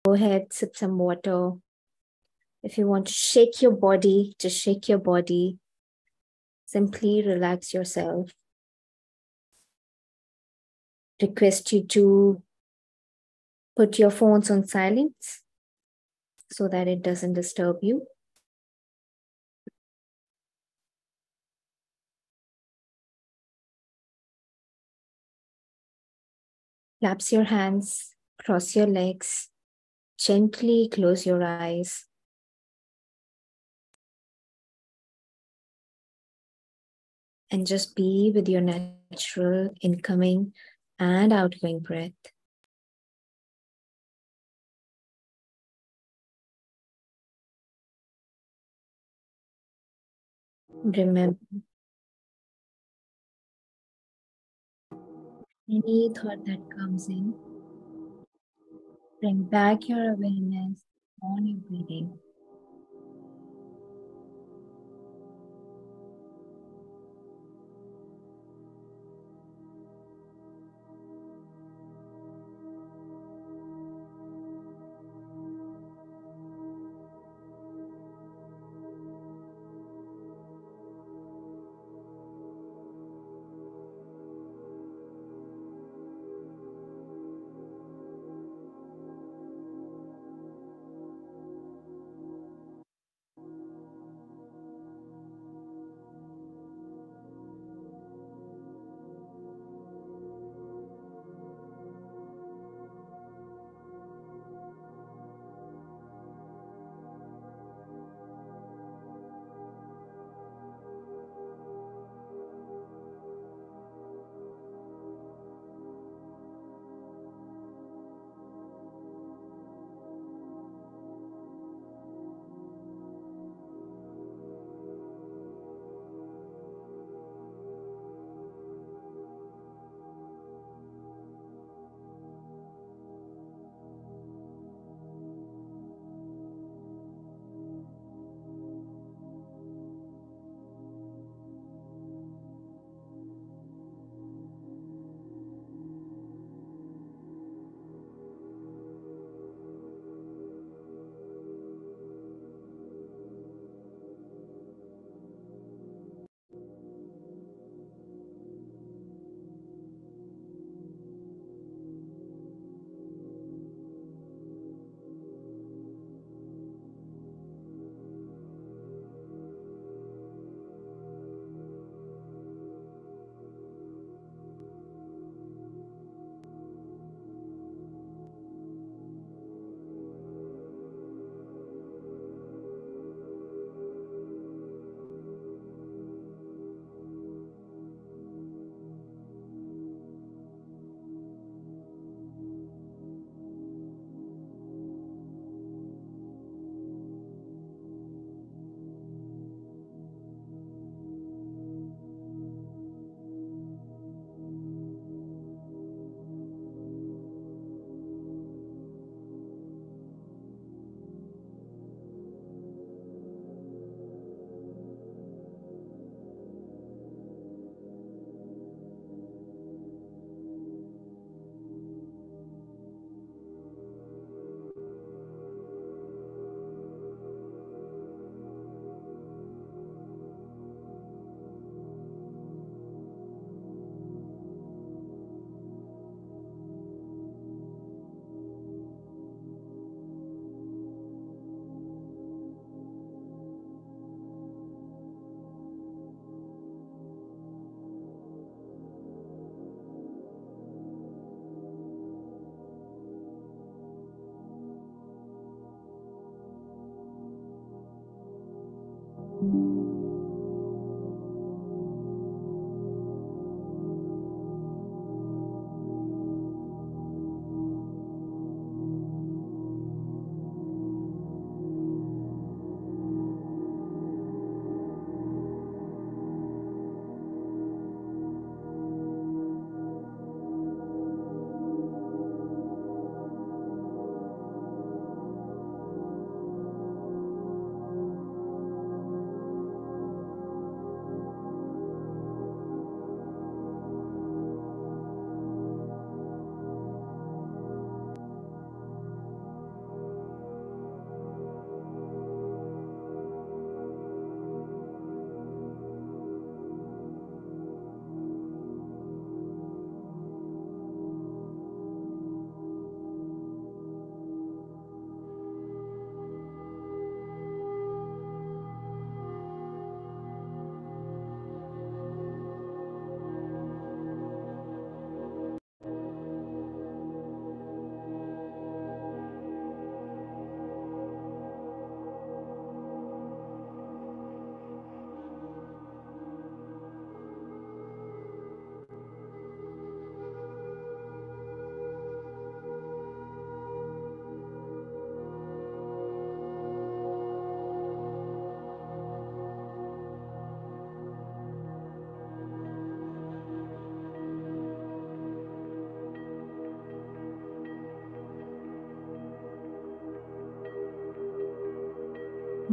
Go ahead, sip some water. If you want to shake your body, just shake your body. Simply relax yourself. Request you to put your phones on silence so that it doesn't disturb you. Collapse your hands, cross your legs, gently close your eyes. And just be with your natural incoming and outgoing breath. Remember, any thought that comes in, bring back your awareness on your breathing.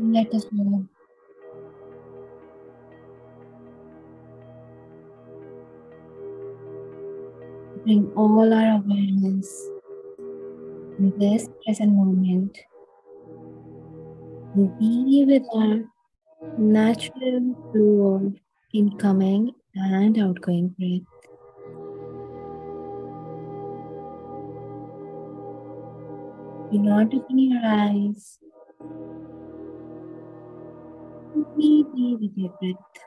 Let us know. Bring all our awareness in this present moment and be with our natural flow of incoming and outgoing breath. Do not open your eyes. Completely with your breath.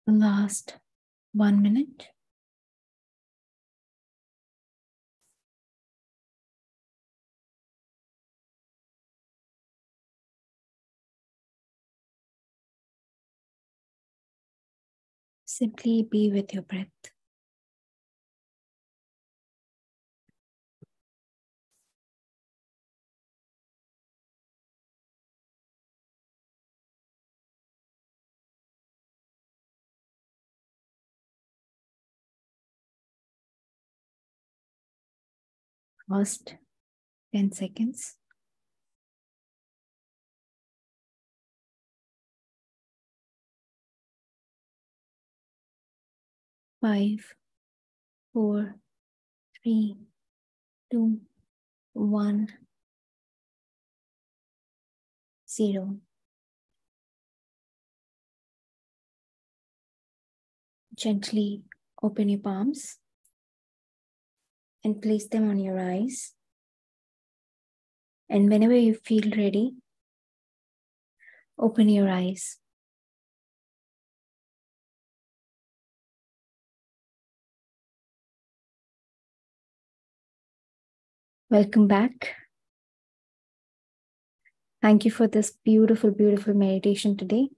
Last 1 minute. Simply be with your breath. Last 10 seconds. 5, 4, 3, 2, 1, 0. Gently open your palms and place them on your eyes. And whenever you feel ready, open your eyes. Welcome back. Thank you for this beautiful, beautiful meditation today.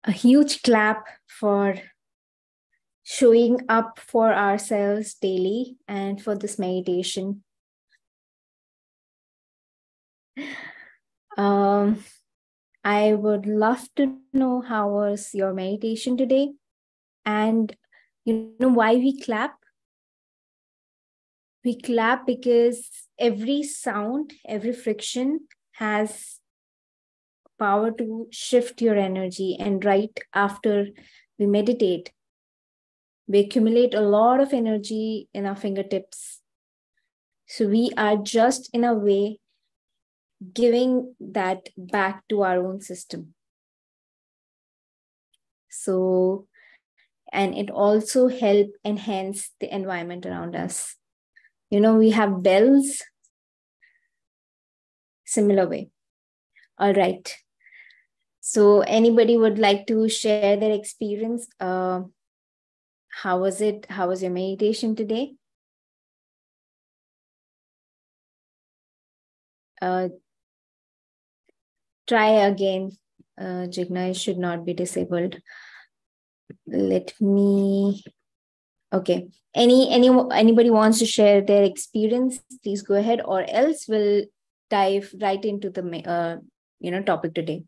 A huge clap for showing up for ourselves daily and for this meditation. I would love to know how was your meditation today, and you know why we clap? We clap because every sound, every friction has power to shift your energy. And right after we meditate, we accumulate a lot of energy in our fingertips. So we are just in a way giving that back to our own system. So, and it also help enhance the environment around us. You know, we have bells, similar way. All right. So anybody would like to share their experience? How was it? How was your meditation today? Try again. Jigna should not be disabled. Let me. Okay. Anybody wants to share their experience? Please go ahead, or else we'll dive right into the topic today.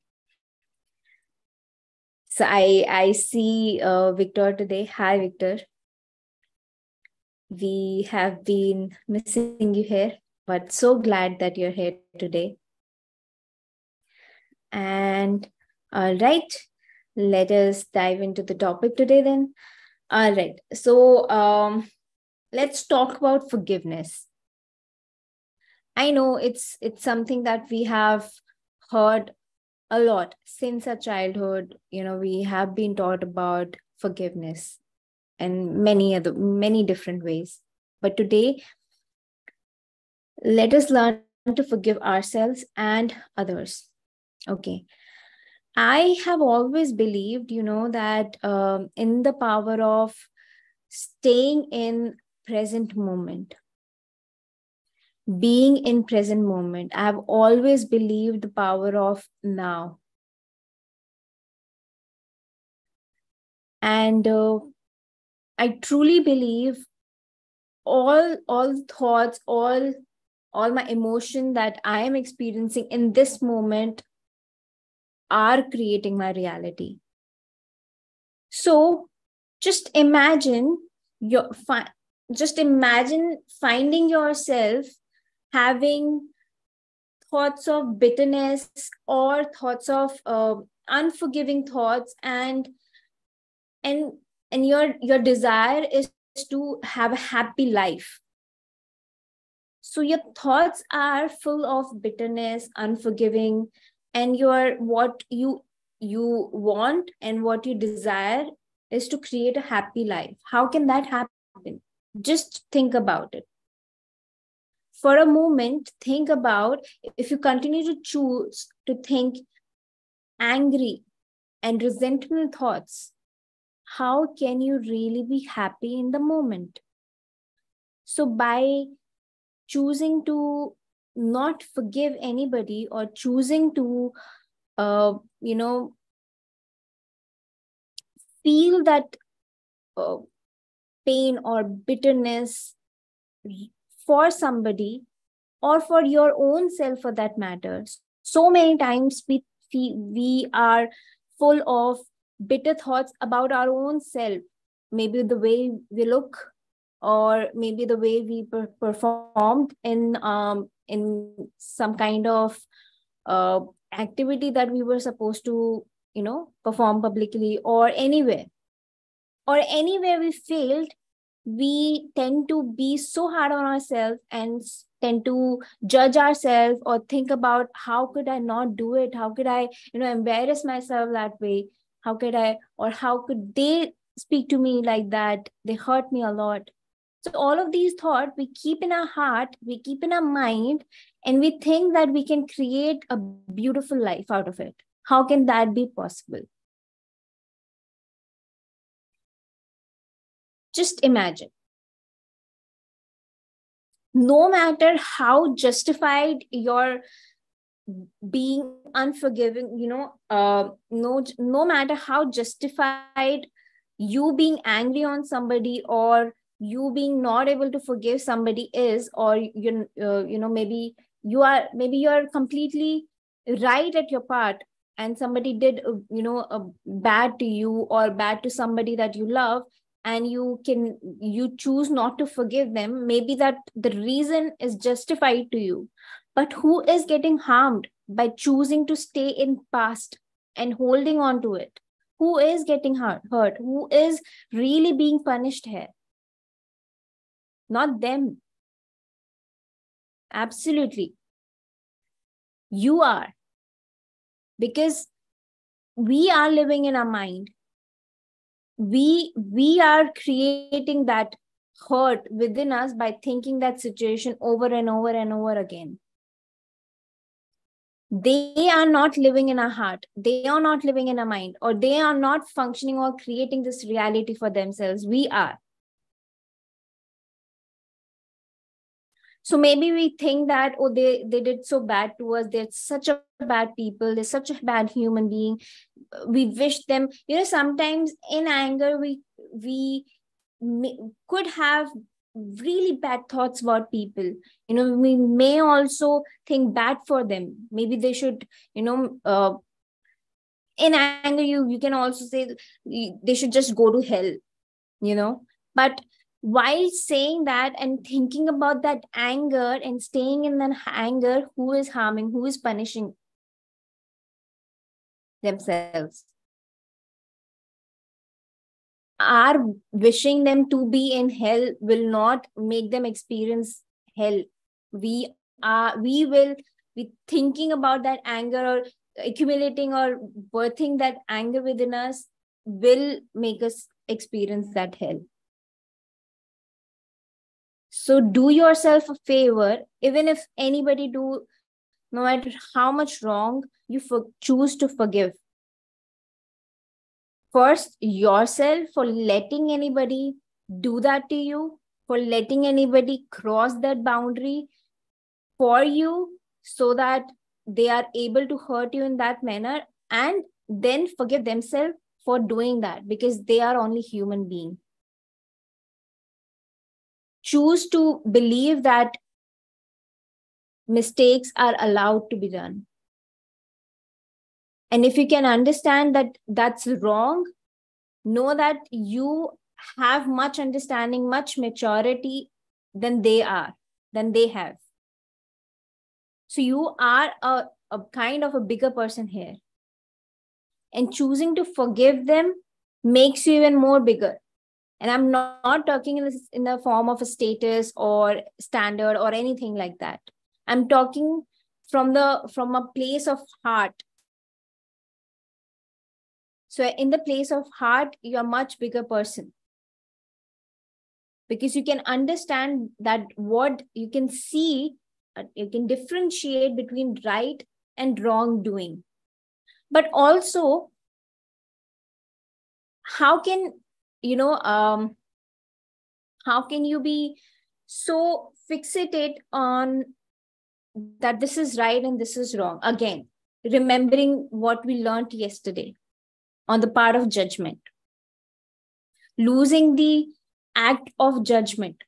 So I see Victor today. Hi, Victor. We have been missing you here, but so glad that you're here today. And all right, let us dive into the topic today then. All right, so let's talk about forgiveness. I know it's something that we have heard a lot since our childhood. You know, we have been taught about forgiveness in many different ways. But today, let us learn to forgive ourselves and others. Okay. I have always believed, that in the power of staying in present moment, being in present moment. I have always believed the power of now. And I truly believe all thoughts, all my emotion that I am experiencing in this moment are creating my reality. So just imagine finding yourself having thoughts of bitterness or thoughts of unforgiving thoughts, and your desire is to have a happy life. So your thoughts are full of bitterness, unforgiving, and what you want and what you desire is to create a happy life. How can that happen? Just think about it. For a moment, think about if you continue to choose to think angry and resentful thoughts, how can you really be happy in the moment? So by choosing to not forgive anybody, or choosing to you know, feel that uh, pain or bitterness for somebody, or for your own self for that matter, so many times we are full of bitter thoughts about our own self, maybe the way we look, or maybe the way we performed in some kind of uh, activity that we were supposed to, you know, perform publicly, or anywhere we failed. We tend to be so hard on ourselves and tend to judge ourselves, or think about how could I not do it, how could I, you know, embarrass myself that way, how could I, or how could they speak to me like that, they hurt me a lot. So all of these thoughts we keep in our heart, we keep in our mind, and we think that we can create a beautiful life out of it. How can that be possible? Just imagine, no matter how justified your being unforgiving, you know, no matter how justified you being angry on somebody, or you being not able to forgive somebody is, or you know, maybe you're completely right at your part, and somebody did you know, a bad to you or bad to somebody that you love, and you choose not to forgive them, maybe that the reason is justified to you. But who is getting harmed by choosing to stay in past and holding on to it? Who is getting hurt? Who is really being punished here? Not them. Absolutely. You are. Because we are living in our mind. We are creating that hurt within us by thinking that situation over and over and over again. They are not living in our heart, they are not living in our mind, or they are not functioning or creating this reality for themselves. We are. So maybe we think that, oh, they did so bad to us, they're such a bad people, they're such a bad human being, we wish them, you know, sometimes in anger we could have really bad thoughts about people. You know, we may also think bad for them, maybe they should, you know, in anger you can also say they should just go to hell, you know. But while saying that and thinking about that anger and staying in that anger, who is harming, who is punishing themselves? Our wishing them to be in hell will not make them experience hell. We will be thinking about that anger, or accumulating or birthing that anger within us will make us experience that hell. So do yourself a favor, even if anybody do, no matter how much wrong, you choose to forgive. First, yourself for letting anybody do that to you, for letting anybody cross that boundary for you, so that they are able to hurt you in that manner, and then forgive themselves for doing that, because they are only human being. Choose to believe that mistakes are allowed to be done. And if you can understand that that's wrong, know that you have much understanding, much maturity than they have. So you are a kind of a bigger person here. And choosing to forgive them makes you even more bigger. And I'm not talking in the form of a status or standard or anything like that. I'm talking from a place of heart. So in the place of heart, you're a much bigger person, because you can understand that what you can see, you can differentiate between right and wrong doing. But also, how can, how can you be so fixated on that this is right and this is wrong? Again, remembering what we learned yesterday on the part of judgment, losing the act of judgment.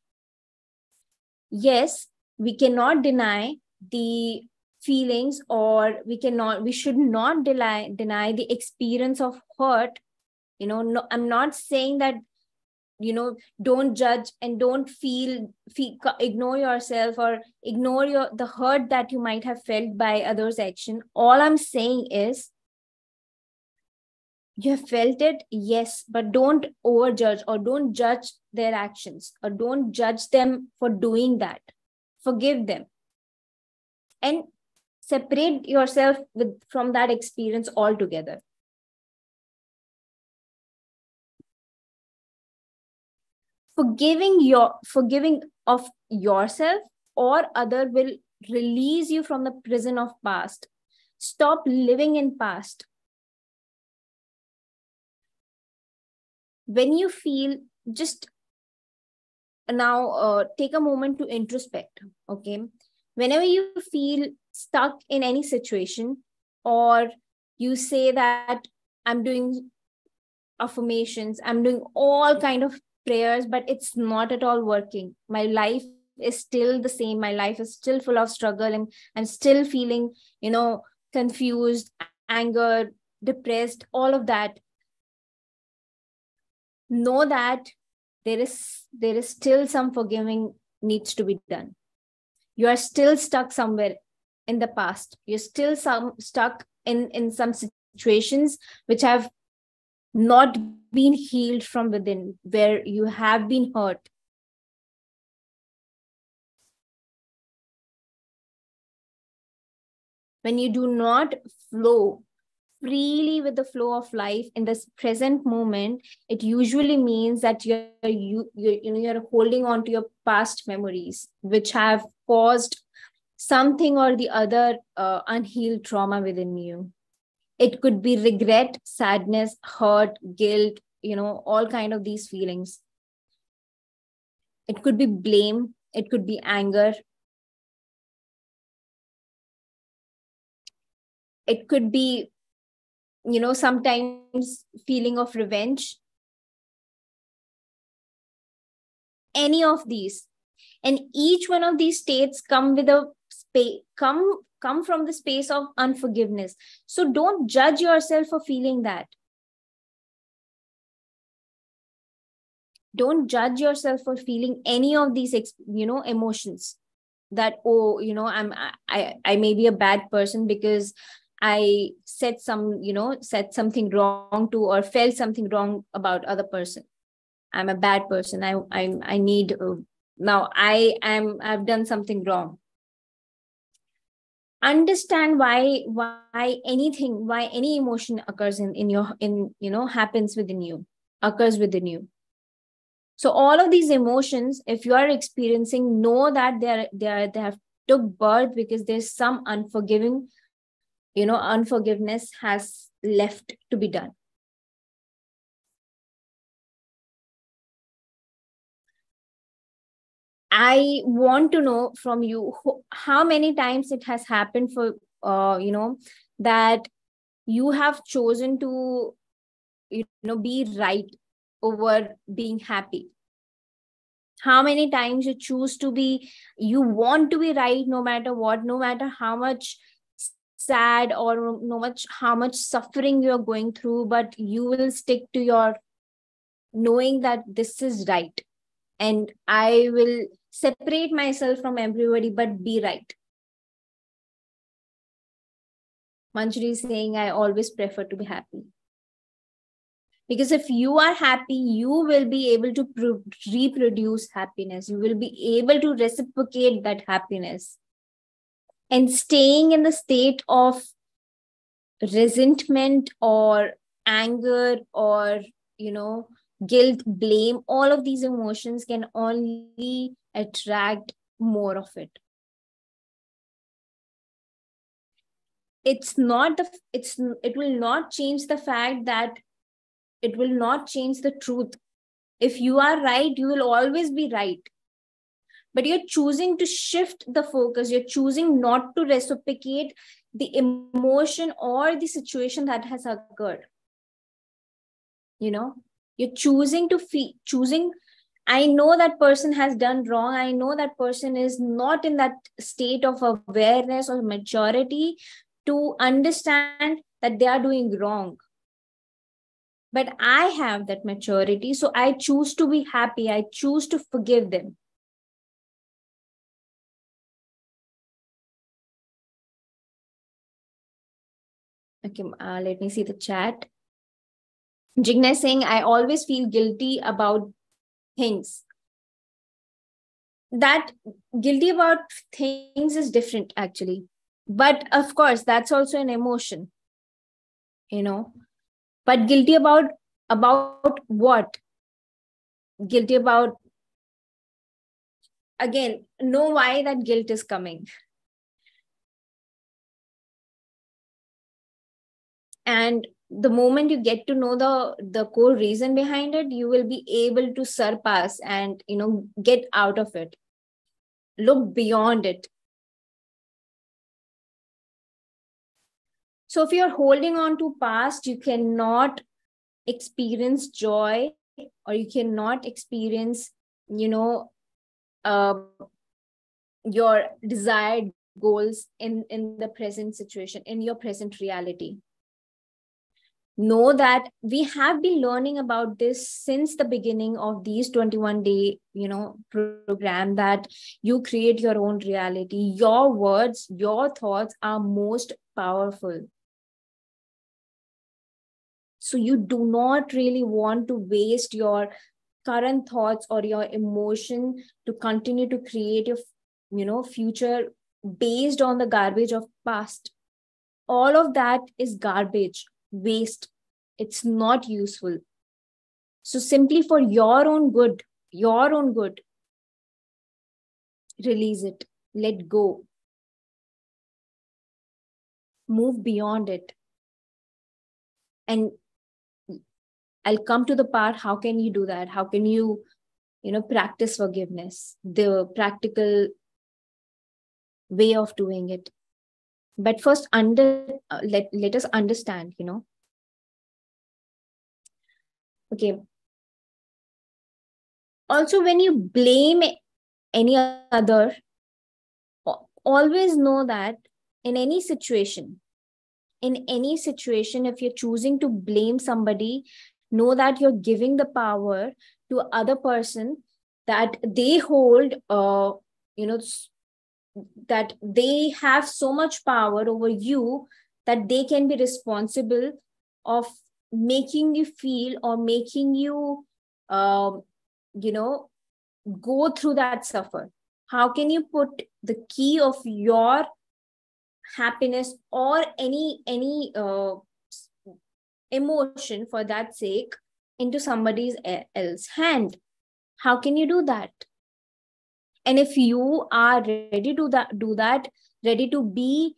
Yes, we cannot deny the feelings, or we should not deny the experience of hurt. No, I'm not saying that, don't judge and don't ignore yourself or ignore the hurt that you might have felt by others' action. All I'm saying is, you have felt it, yes, but don't overjudge, or don't judge their actions, or don't judge them for doing that. Forgive them and separate yourself from that experience altogether. Forgiving of yourself or other will release you from the prison of past. Stop living in past. When you feel, just now take a moment to introspect. Okay, whenever you feel stuck in any situation, or you say that I'm doing affirmations, I'm doing all kind of prayers, but it's not at all working, my life is still the same, my life is still full of struggle, and I'm still feeling, confused, anger, depressed, all of that, know that there is still some forgiving needs to be done. You are still stuck somewhere in the past, you're still stuck in some situations which have not been healed from within, where you have been hurt. When you do not flow freely with the flow of life in this present moment, it usually means that you're holding on to your past memories, which have caused something or the other unhealed trauma within you. It could be regret, sadness, hurt, guilt, all kind of these feelings. It could be blame, it could be anger, it could be, sometimes feeling of revenge. Any of these, and each one of these states come with a space, come from the space of unforgiveness. So don't judge yourself for feeling that. Don't judge yourself for feeling any of these emotions, that, oh, I may be a bad person because I said something wrong to, or felt something wrong about other person. I'm a bad person. I need, now I've done something wrong. Understand why any emotion occurs happens within you, occurs within you. So all of these emotions, if you are experiencing, know that they have took birth because there's some unforgiveness has left to be done. I want to know from you how many times it has happened for, that you have chosen to, be right over being happy. How many times you want to be right no matter what, no matter how much sad or how much suffering you're going through, but you will stick to your knowing that this is right, and I will separate myself from everybody but be right. Manjari is saying, I always prefer to be happy. Because if you are happy, you will be able to reproduce happiness. You will be able to reciprocate that happiness. And staying in the state of resentment or anger or, guilt, blame, all of these emotions can only attract more of it. it will not change the fact that it will not change the truth. If you are right, you will always be right. But you're choosing to shift the focus. You're choosing not to reciprocate the emotion or the situation that has occurred. You're choosing to choosing, I know that person has done wrong. I know that person is not in that state of awareness or maturity to understand that they are doing wrong. But I have that maturity, so I choose to be happy. I choose to forgive them. Okay, let me see the chat. Jigna is saying, I always feel guilty about things. That guilty about things is different, actually. But of course, that's also an emotion, But guilty about what? Guilty about, again, know why that guilt is coming. And the moment you get to know the core reason behind it, you will be able to surpass and get out of it, look beyond it. So if you're holding on to past, you cannot experience joy, or you cannot experience your desired goals in the present situation, in your present reality. Know that we have been learning about this since the beginning of these 21-day program, that you create your own reality. Your words, your thoughts are most powerful. So you do not really want to waste your current thoughts or your emotion to continue to create your future based on the garbage of past. All of that is garbage, waste. It's not useful. So simply for your own good, release it, let go, move beyond it. And I'll come to the part, how can you do that? How can you, practice forgiveness, the practical way of doing it. But first, let us understand, Okay. Also, when you blame any other, always know that in any situation, if you're choosing to blame somebody, know that you're giving the power to other person, that they hold, that they have so much power over you that they can be responsible of making you feel or making you, go through that suffer. How can you put the key of your happiness or any emotion, for that sake, into somebody's else hand? How can you do that? And if you are ready to do that, ready to be,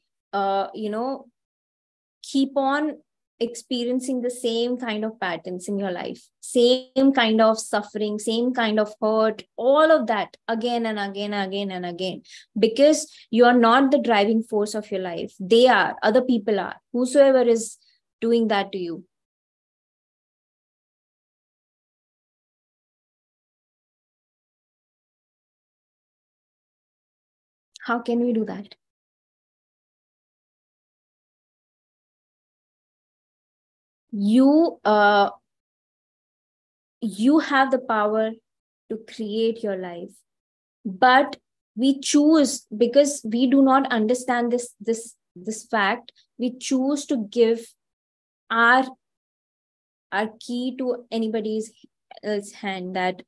keep on experiencing the same kind of patterns in your life, same kind of suffering, same kind of hurt, all of that again and again and again and again, because you are not the driving force of your life. They are, other people are, whosoever is doing that to you. How can we do that? You have the power to create your life, but we choose, because we do not understand this fact, we choose to give our key to anybody's else hand, that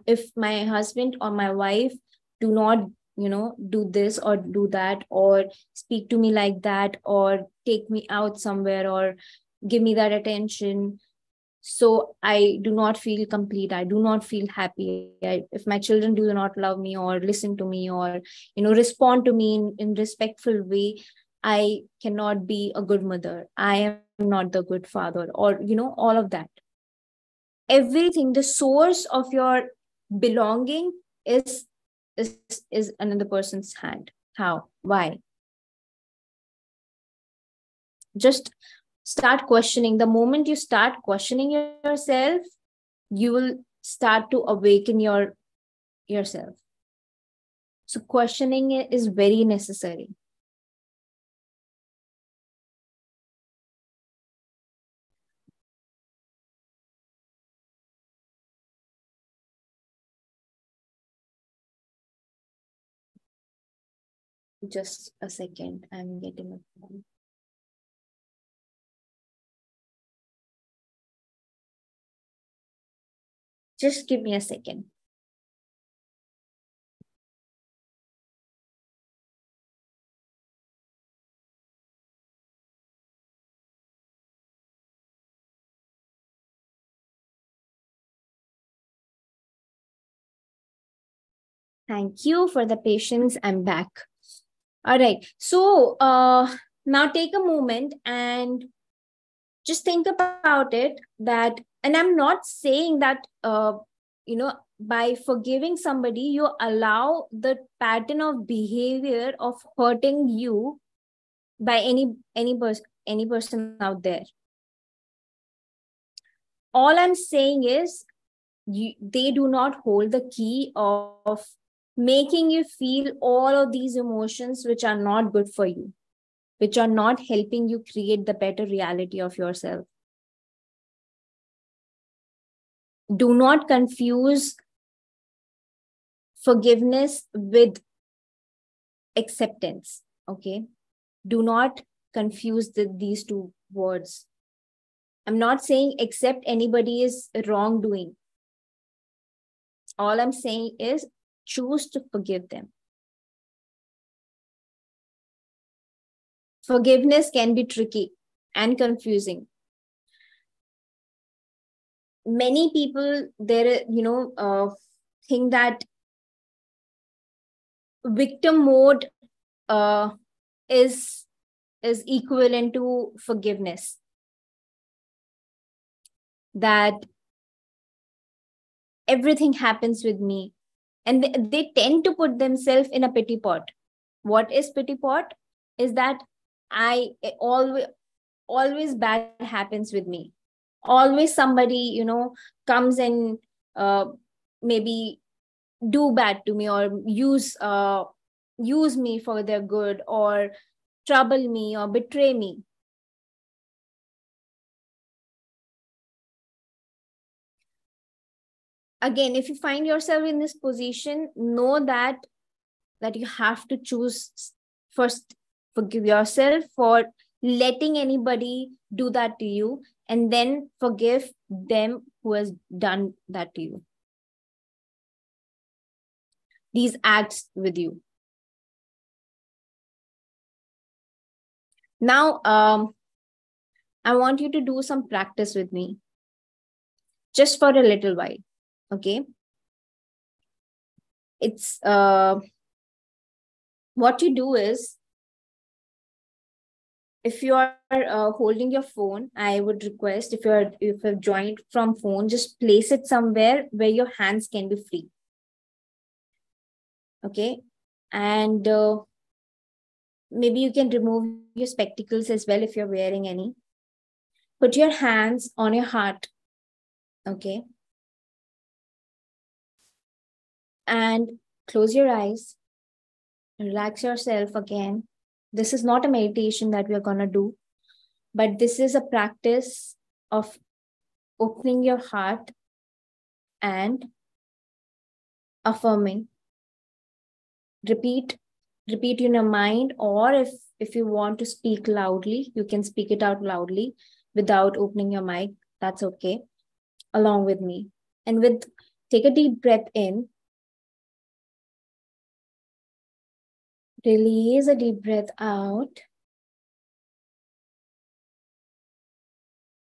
if my husband or my wife do not do this or do that, or speak to me like that, or take me out somewhere, or give me that attention, so I do not feel complete, I do not feel happy. If my children do not love me or listen to me or respond to me in respectful way, I cannot be a good mother, I am not the good father, or all of that. Everything, the source of your belonging is is is another person's hand. How? Why? Just start questioning. The moment you start questioning yourself, you will start to awaken yourself. So questioning is very necessary. Just a second, I'm getting a phone. Just give me a second. Thank you for the patience. I'm back. All right. So now take a moment and just think about it. That, and I'm not saying that by forgiving somebody, you allow the pattern of behavior of hurting you by any person out there. All I'm saying is they do not hold the key of making you feel all of these emotions which are not good for you, which are not helping you create the better reality of yourself. Do not confuse forgiveness with acceptance. Okay. Do not confuse these two words. I'm not saying accept anybody's wrongdoing. All I'm saying is choose to forgive them. Forgiveness can be tricky and confusing. Many people there, think that victim mode uh, is equivalent to forgiveness. That everything happens with me, and they tend to put themselves in a pity pot. What is pity pot? Is that I always bad happens with me. Always somebody comes and maybe do bad to me, or use me for their good, or trouble me or betray me. Again, if you find yourself in this position, know that you have to choose first. Forgive yourself for letting anybody do that to you, and then forgive them who has done that to you, these acts with you. Now I want you to do some practice with me, just for a little while. Okay. It's what you do is, if you are holding your phone, I would request, if you've joined from phone, just place it somewhere where your hands can be free. Okay. And maybe you can remove your spectacles as well if you're wearing any. Put your hands on your heart. Okay. And close your eyes. Relax yourself again. This is not a meditation that we're going to do, but this is a practice of opening your heart and affirming. Repeat in your mind, or if you want to speak loudly, you can speak it out loudly without opening your mic. That's okay, along with me. And take a deep breath in. Release a deep breath out.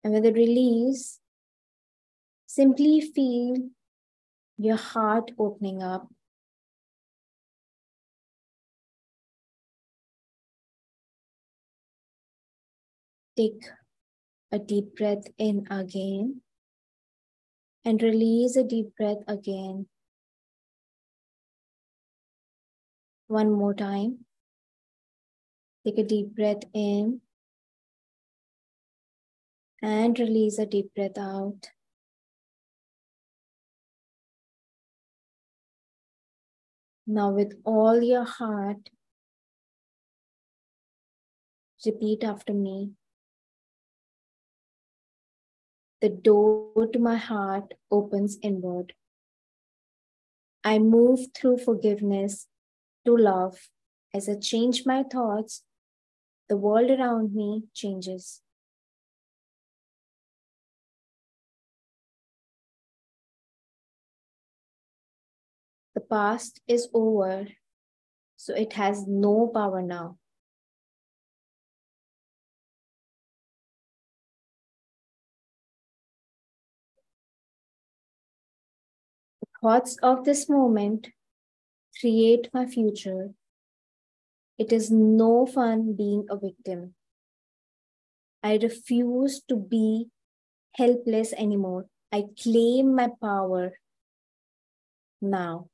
And with the release, simply feel your heart opening up. Take a deep breath in again and release a deep breath again. One more time. Take a deep breath in and release a deep breath out. Now, with all your heart, repeat after me. The door to my heart opens inward. I move through forgiveness to love. As I change my thoughts, the world around me changes. The past is over, so it has no power now. The thoughts of this moment create my future. It is no fun being a victim. I refuse to be helpless anymore. I claim my power now,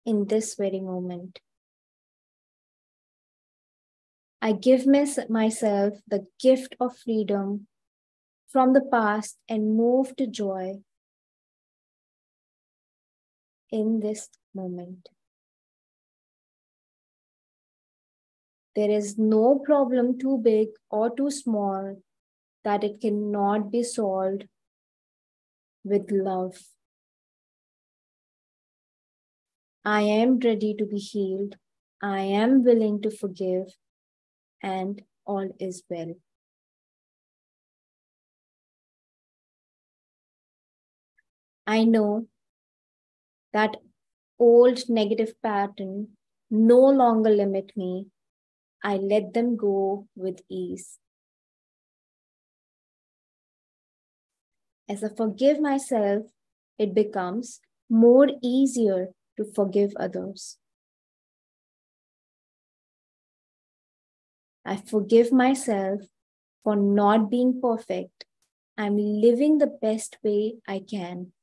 in this very moment. I give myself the gift of freedom from the past and move to joy in this moment. There is no problem too big or too small that it cannot be solved with love. I am ready to be healed. I am willing to forgive, and all is well. I know that old negative pattern no longer limit me. I let them go with ease. As I forgive myself, it becomes more easier to forgive others. I forgive myself for not being perfect. I'm living the best way I can.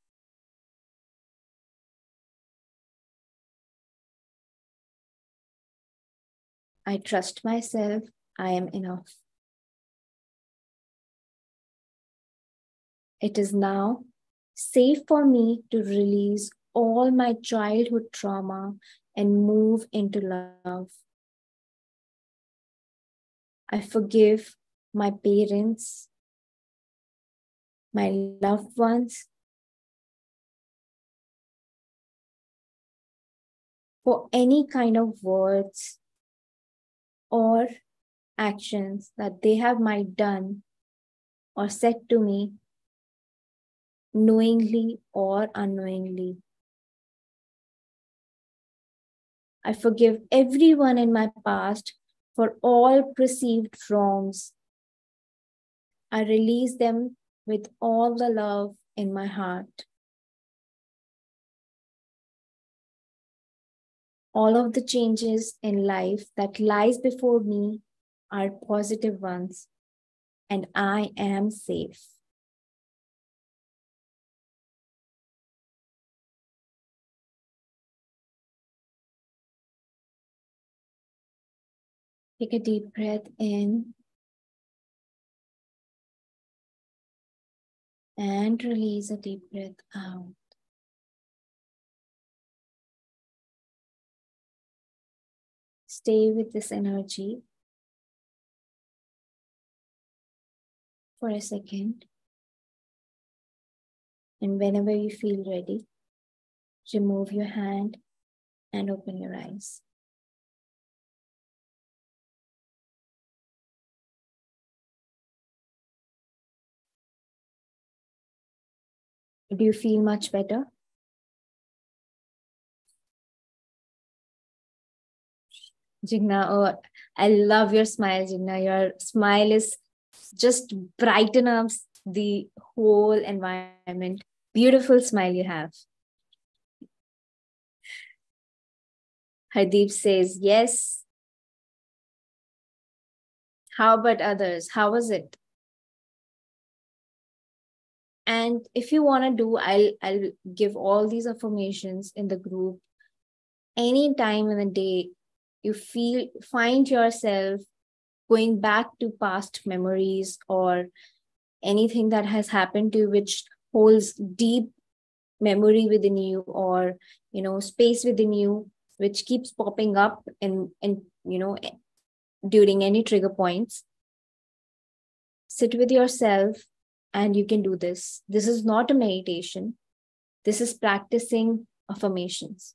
I trust myself. I am enough. It is now safe for me to release all my childhood trauma and move into love. I forgive my parents, my loved ones, for any kind of words or actions that they have might done or said to me, knowingly or unknowingly. I forgive everyone in my past for all perceived wrongs. I release them with all the love in my heart. All of the changes in life that lies before me are positive ones, and I am safe. Take a deep breath in and release a deep breath out. Stay with this energy for a second. And whenever you feel ready, remove your hand and open your eyes. Do you feel much better? Jigna, oh, I love your smile, Jigna. Your smile is just brighten up the whole environment. Beautiful smile you have. Hardeep says, yes. How about others? How was it? And if you want to do, I'll give all these affirmations in the group. Any time in the day you find yourself going back to past memories or anything that has happened to you which holds deep memory within you, or space within you which keeps popping up and during any trigger points, sit with yourself and you can do this. This is not a meditation. This is practicing affirmations.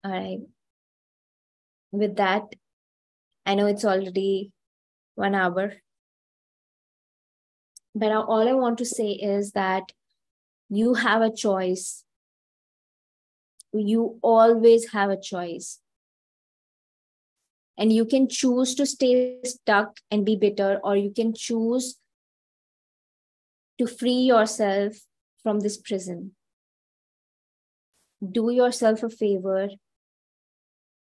All right. With that, I know it's already 1 hour, but all I want to say is that you have a choice. You always have a choice. And you can choose to stay stuck and be bitter, or you can choose to free yourself from this prison. Do yourself a favor.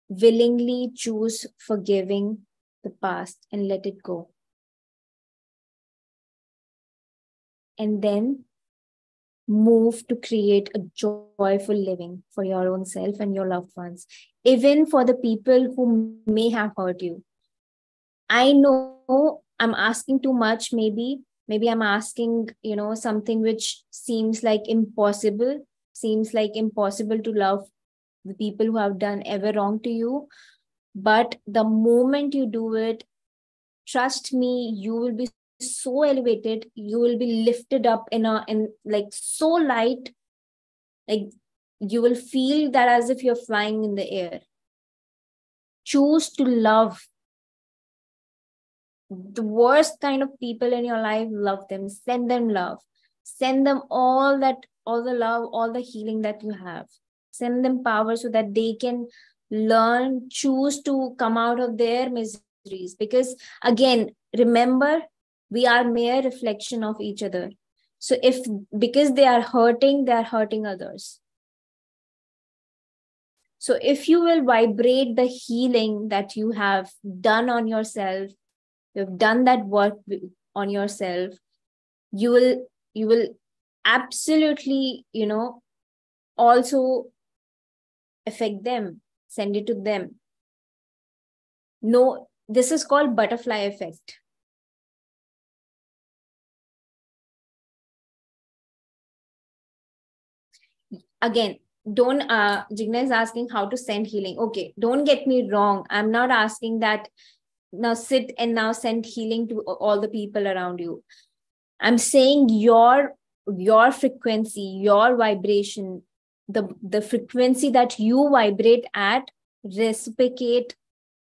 Willingly choose forgiving the past and let it go. And then move to create a joyful living for your own self and your loved ones, even for the people who may have hurt you. I know I'm asking too much, maybe I'm asking, something which seems like impossible to love the people who have done ever wrong to you. But the moment you do it, trust me, you will be so elevated. You will be lifted up in like so light, like you will feel that as if you're flying in the air. Choose to love the worst kind of people in your life. Love them, send them love, send them all the love, all the healing that you have. Send them power so that they can choose to come out of their miseries. Because again, remember, we are mere reflection of each other. So because they are hurting others. So if you will vibrate the healing that you have done on yourself, you've done that work on yourself, you will absolutely, also affect them, send it to them. No, this is called butterfly effect. Again, don't Jigna is asking how to send healing. Okay, don't get me wrong, I'm not asking that now sit and now send healing to all the people around you. I'm saying your frequency, your vibration, the frequency that you vibrate at, reciprocate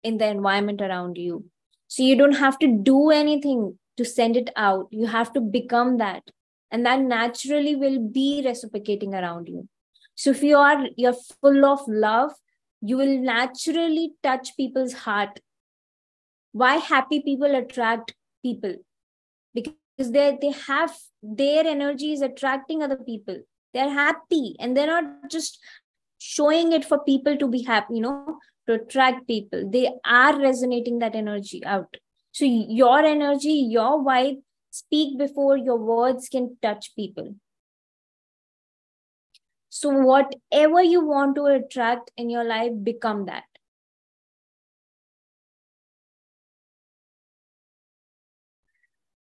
in the environment around you. So you don't have to do anything to send it out. You have to become that. And that naturally will be reciprocating around you. So if you're full of love, you will naturally touch people's heart. Why happy people attract people? Because they have their energy is attracting other people. They're happy and they're not just showing it for people to be happy, to attract people. They are resonating that energy out. So your energy, your vibe, speak before your words can touch people. So whatever you want to attract in your life, become that.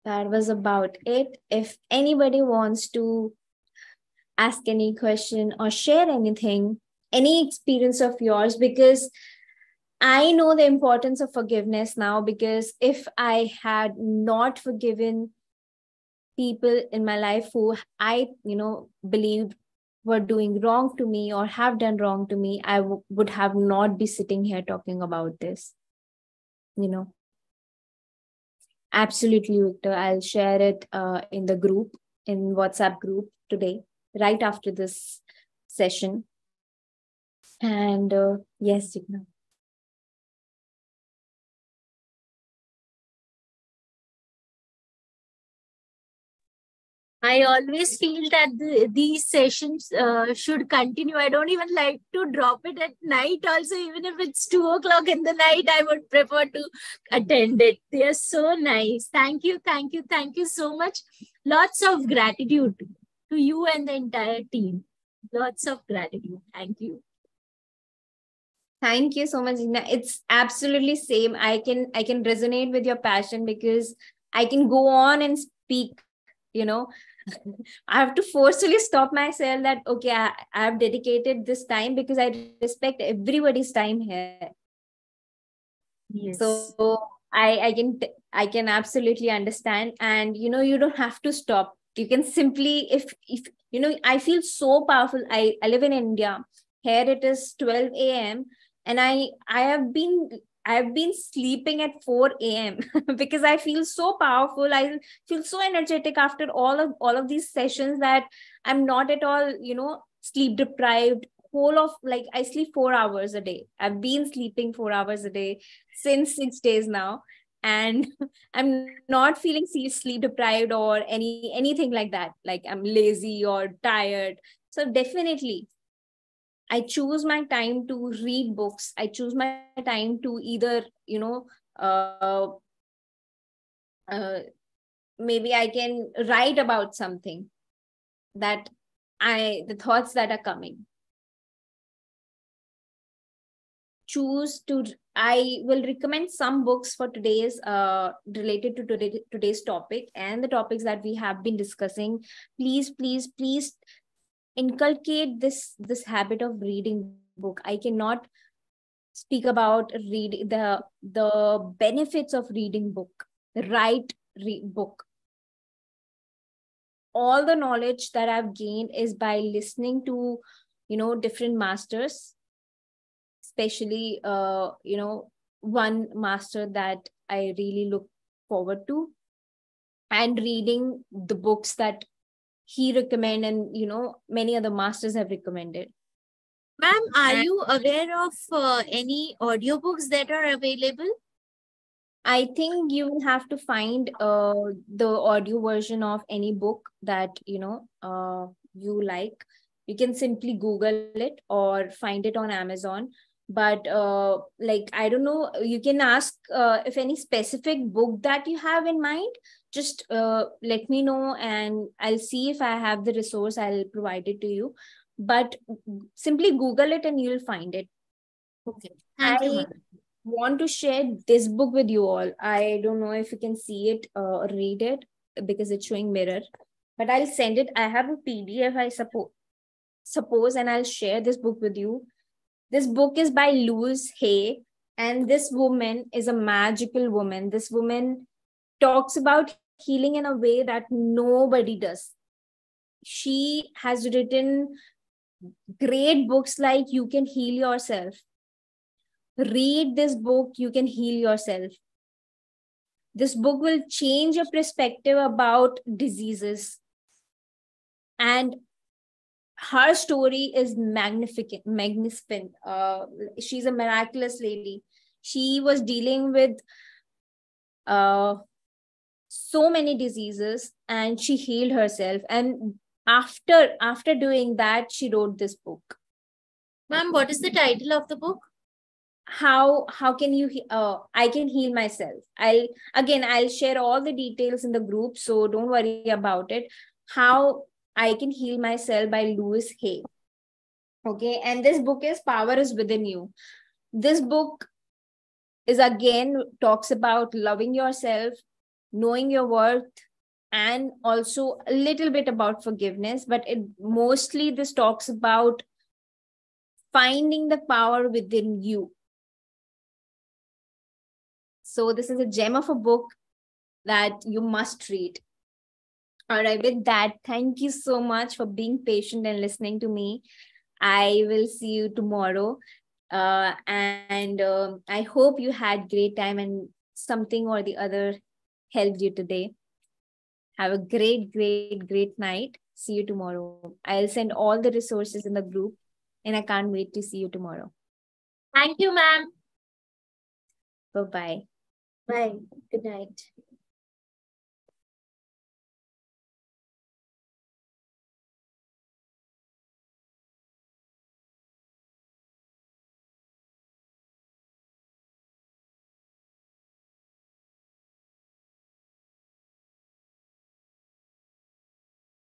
That was about it. If anybody wants to ask any question or share anything, any experience of yours, because I know the importance of forgiveness now, because if I had not forgiven people in my life who I, believed were doing wrong to me or have done wrong to me, I would have not be sitting here talking about this, Absolutely, Victor. I'll share it in the group, in WhatsApp group today, right after this session. And yes, Jigna. I always feel that these sessions should continue. I don't even like to drop it at night. Also, even if it's 2 o'clock in the night, I would prefer to attend it. They are so nice. Thank you, thank you, thank you so much. Lots of gratitude to you and the entire team. Lots of gratitude. Thank you. Thank you so much, Gina. It's absolutely same. I can resonate with your passion because I can go on and speak, you know. I have to forcefully stop myself that okay, I have dedicated this time because I respect everybody's time here. Yes. So I can absolutely understand. And you don't have to stop. You can simply, if I feel so powerful. I live in India. Here it is 12 a.m. and I have been sleeping at 4 a.m. because I feel so powerful. I feel so energetic after all of these sessions that I'm not at all, sleep deprived. Whole of, like, I sleep 4 hours a day. I've been sleeping 4 hours a day since 6 days now. And I'm not feeling sleep deprived or anything like that, like I'm lazy or tired. So definitely I choose my time to read books. I choose my time to either, uh, uh, maybe I can write about something that the thoughts that are coming. I will recommend some books for today's related to today's topic and the topics that we have been discussing. Please, please, please inculcate this habit of reading book. I cannot speak about the benefits of reading book. Write book. All the knowledge that I've gained is by listening to different masters, especially one master that I really look forward to, and reading the books that he recommend, and many other masters have recommended. Ma'am, are And you aware of any audiobooks that are available? I think you will have to find the audio version of any book that you like. You can simply Google it or find it on Amazon. But like, I don't know, you can ask if any specific book that you have in mind. Just let me know, and I'll see if I have the resource. I'll provide it to you. But simply Google it, and you'll find it. Okay. Thank you, I ma'am. want to share this book with you all. I don't know if you can see it or read it because it's showing mirror, but I'll send it. I have a PDF, I suppose, and I'll share this book with you. This book is by Louise Hay, and this woman is a magical woman. This woman talks about healing in a way that nobody does. She has written great books like You Can Heal Yourself. Read this book, you can heal yourself. This book will change your perspective about diseases. And her story is magnificent. She's a miraculous lady. She was dealing with uh, so many diseases, and she healed herself. And after doing that, she wrote this book. Ma'am, what is the title of the book? How can you I can heal myself. I'll share all the details in the group, so don't worry about it. How I Can Heal Myself by Louise Hay. Okay, and this book is Power is Within You. This book is again talks about loving yourself, knowing your worth, and also a little bit about forgiveness, but it mostly this talks about finding the power within you. So this is a gem of a book that you must read. All right, with that, thank you so much for being patient and listening to me. I will see you tomorrow. And I hope you had great time and something or the other helped you today. Have a great night. See you tomorrow. I'll send all the resources in the group, and I can't wait to see you tomorrow. Thank you, ma'am. Bye-bye. Bye. Good night.